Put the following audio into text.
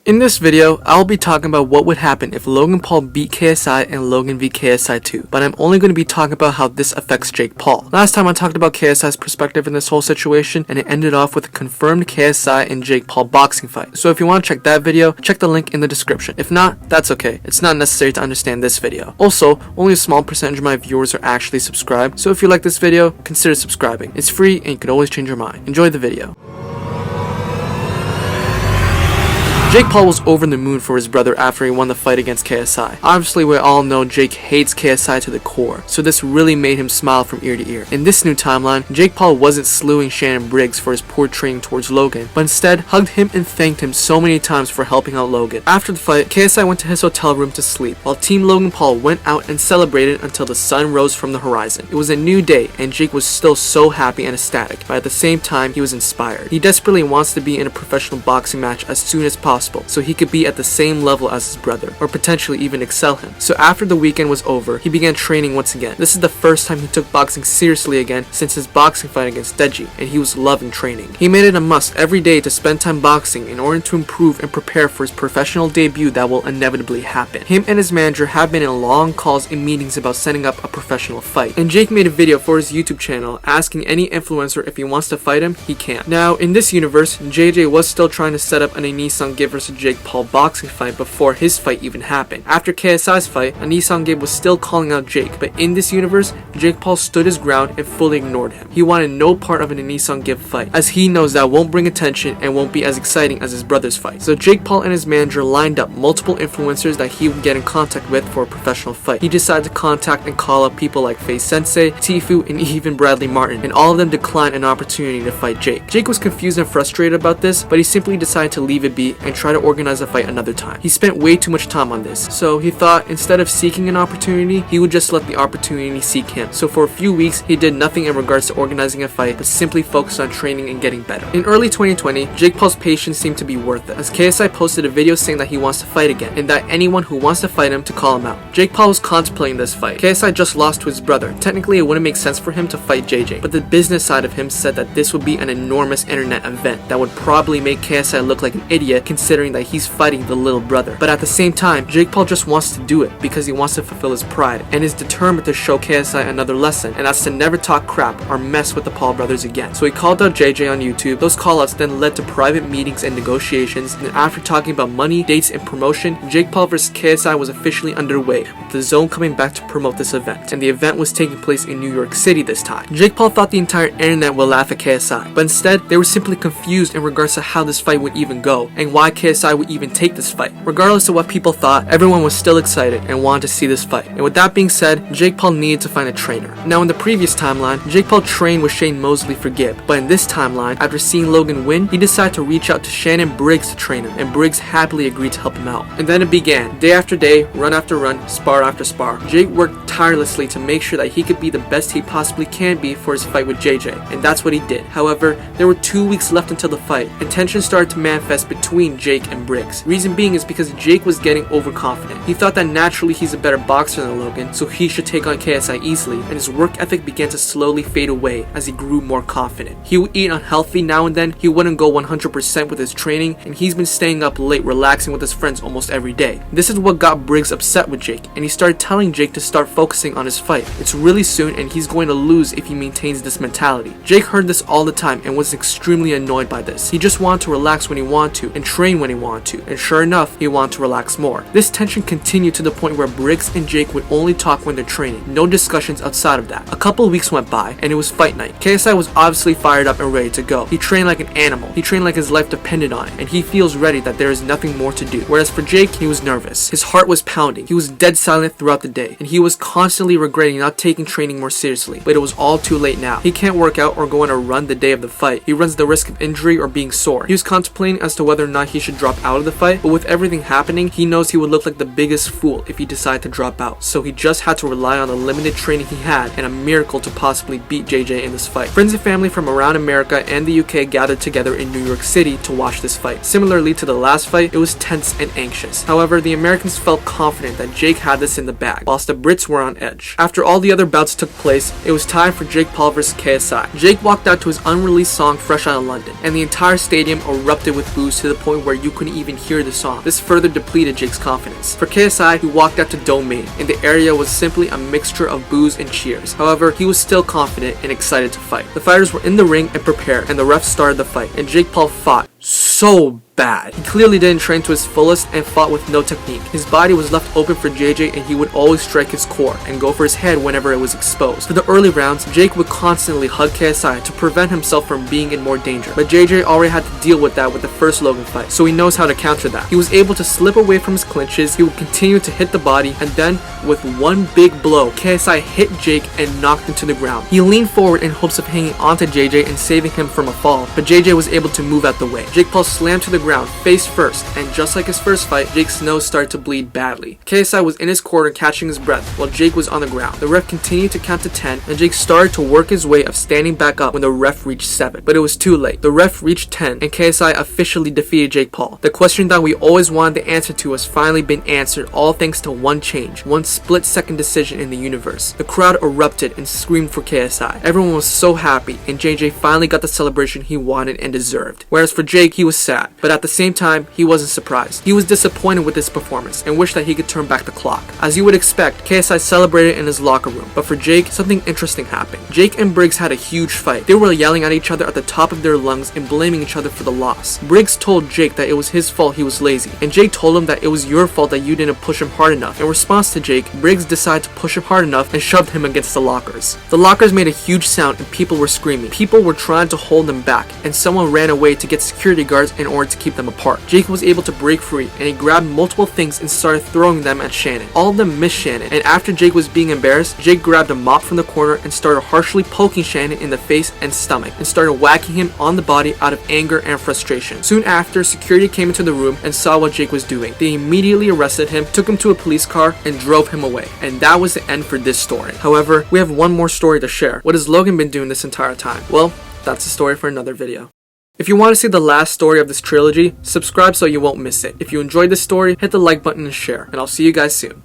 In this video, I'll be talking about what would happen if Logan Paul beat KSI and Logan v KSI 2, but I'm only going to be talking about how this affects Jake Paul. Last time I talked about KSI's perspective in this whole situation, and it ended off with a confirmed KSI and Jake Paul boxing fight. So if you want to check that video, check the link in the description. If not, that's okay. It's not necessary to understand this video. Also, only a small percentage of my viewers are actually subscribed, so if you like this video, consider subscribing. It's free and you can always change your mind. Enjoy the video. Jake Paul was over the moon for his brother after he won the fight against KSI. Obviously, we all know Jake hates KSI to the core, so this really made him smile from ear to ear. In this new timeline, Jake Paul wasn't slewing Shannon Briggs for his poor training towards Logan, but instead hugged him and thanked him so many times for helping out Logan. After the fight, KSI went to his hotel room to sleep, while Team Logan Paul went out and celebrated until the sun rose from the horizon. It was a new day, and Jake was still so happy and ecstatic, but at the same time, he was inspired. He desperately wants to be in a professional boxing match as soon as possible, so he could be at the same level as his brother, or potentially even excel him. So after the weekend was over, he began training once again. This is the first time he took boxing seriously again since his boxing fight against Deji, and he was loving training. He made it a must every day to spend time boxing in order to improve and prepare for his professional debut that will inevitably happen. Him and his manager have been in long calls and meetings about setting up a professional fight, and Jake made a video for his YouTube channel asking any influencer if he wants to fight him, he can. Now, in this universe, JJ was still trying to set up an Anesongib versus Jake Paul boxing fight before his fight even happened. After KSI's fight, Anesongib was still calling out Jake, but in this universe, Jake Paul stood his ground and fully ignored him. He wanted no part of an Anesongib fight, as he knows that won't bring attention and won't be as exciting as his brother's fight. So Jake Paul and his manager lined up multiple influencers that he would get in contact with for a professional fight. He decided to contact and call up people like Face Sensei, Tfue, and even Bradley Martin, and all of them declined an opportunity to fight Jake. Jake was confused and frustrated about this, but he simply decided to leave it be and try to organize a fight another time. He spent way too much time on this, so he thought instead of seeking an opportunity, he would just let the opportunity seek him. So for a few weeks, he did nothing in regards to organizing a fight, but simply focused on training and getting better. In early 2020, Jake Paul's patience seemed to be worth it, as KSI posted a video saying that he wants to fight again, and that anyone who wants to fight him to call him out. Jake Paul was contemplating this fight. KSI just lost to his brother. Technically, it wouldn't make sense for him to fight JJ, but the business side of him said that this would be an enormous internet event that would probably make KSI look like an idiot considering that he's fighting the little brother. But at the same time, Jake Paul just wants to do it because he wants to fulfill his pride and is determined to show KSI another lesson, and that's to never talk crap or mess with the Paul brothers again. So he called out JJ on YouTube. Those callouts then led to private meetings and negotiations, and after talking about money, dates, and promotion, Jake Paul vs KSI was officially underway, with the Zone coming back to promote this event, and the event was taking place in New York City this time. Jake Paul thought the entire internet would laugh at KSI, but instead, they were simply confused in regards to how this fight would even go, and why KSI would even take this fight. Regardless of what people thought, everyone was still excited and wanted to see this fight. And with that being said, Jake Paul needed to find a trainer. Now in the previous timeline, Jake Paul trained with Shane Mosley for Gibb, but in this timeline, after seeing Logan win, he decided to reach out to Shannon Briggs to train him, and Briggs happily agreed to help him out. And then it began. Day after day, run after run, spar after spar. Jake worked tirelessly to make sure that he could be the best he possibly can be for his fight with JJ, and that's what he did. However, there were 2 weeks left until the fight, and tension started to manifest between Jake and Briggs. Reason being is because Jake was getting overconfident. He thought that naturally he's a better boxer than Logan, so he should take on KSI easily, and his work ethic began to slowly fade away as he grew more confident. He would eat unhealthy now and then, he wouldn't go 100% with his training, and he's been staying up late relaxing with his friends almost every day. This is what got Briggs upset with Jake, and he started telling Jake to start focusing on his fight. It's really soon and he's going to lose if he maintains this mentality. Jake heard this all the time and was extremely annoyed by this. He just wanted to relax when he wanted to and train when he wanted to, and sure enough, he wanted to relax more. This tension continued to the point where Briggs and Jake would only talk when they're training, no discussions outside of that. A couple of weeks went by and it was fight night. KSI was obviously fired up and ready to go. He trained like an animal. He trained like his life depended on it, and he feels ready that there is nothing more to do. Whereas for Jake, he was nervous. His heart was pounding. He was dead silent throughout the day, and he was constantly regretting not taking training more seriously. But it was all too late now. He can't work out or go on a run the day of the fight. He runs the risk of injury or being sore. He was contemplating as to whether or not he should drop out of the fight, but with everything happening, he knows he would look like the biggest fool if he decided to drop out. So he just had to rely on the limited training he had and a miracle to possibly beat JJ in this fight. Friends and family from around America and the UK gathered together in New York City to watch this fight. Similarly to the last fight, it was tense and anxious. However, the Americans felt confident that Jake had this in the bag, whilst the Brits were on edge. After all the other bouts took place, it was time for Jake Paul vs KSI. Jake walked out to his unreleased song Fresh Out of London, and the entire stadium erupted with boos to the point where you couldn't even hear the song. This further depleted Jake's confidence. For KSI, he walked out to Domain, and the area was simply a mixture of boos and cheers. However, he was still confident and excited to fight. The fighters were in the ring and prepared, and the ref started the fight, and Jake Paul fought so bad. He clearly didn't train to his fullest and fought with no technique. His body was left open for JJ, and he would always strike his core and go for his head whenever it was exposed. For the early rounds, Jake would constantly hug KSI to prevent himself from being in more danger, but JJ already had to deal with that with the first Logan fight, so he knows how to counter that. He was able to slip away from his clinches, he would continue to hit the body, and then with one big blow, KSI hit Jake and knocked him to the ground. He leaned forward in hopes of hanging onto JJ and saving him from a fall, but JJ was able to move out the way. Jake Paul slammed to the ground face first, and just like his first fight, Jake's nose started to bleed badly. KSI was in his corner catching his breath while Jake was on the ground. The ref continued to count to 10, and Jake started to work his way of standing back up when the ref reached 7, but it was too late. The ref reached 10, and KSI officially defeated Jake Paul. The question that we always wanted the answer to has finally been answered, all thanks to one change, one split-second decision in the universe. The crowd erupted and screamed for KSI. Everyone was so happy, and JJ finally got the celebration he wanted and deserved. Whereas for Jake, he was sad, but at the same time, he wasn't surprised. He was disappointed with his performance and wished that he could turn back the clock. As you would expect, KSI celebrated in his locker room, but for Jake, something interesting happened. Jake and Briggs had a huge fight. They were yelling at each other at the top of their lungs and blaming each other for the loss. Briggs told Jake that it was his fault he was lazy, and Jake told him that it was your fault that you didn't push him hard enough. In response to Jake, Briggs decided to push him hard enough and shoved him against the lockers. The lockers made a huge sound and people were screaming. People were trying to hold them back, and someone ran away to get security guards in order to keep them apart. Jake was able to break free, and he grabbed multiple things and started throwing them at Shannon. All of them missed Shannon, and after Jake was being embarrassed, Jake grabbed a mop from the corner and started harshly poking Shannon in the face and stomach, and started whacking him on the body out of anger and frustration. Soon after, security came into the room and saw what Jake was doing. They immediately arrested him, took him to a police car, and drove him away. And that was the end for this story. However, we have one more story to share. What has Logan been doing this entire time? Well, that's a story for another video. If you want to see the last story of this trilogy, subscribe so you won't miss it. If you enjoyed this story, hit the like button and share, and I'll see you guys soon.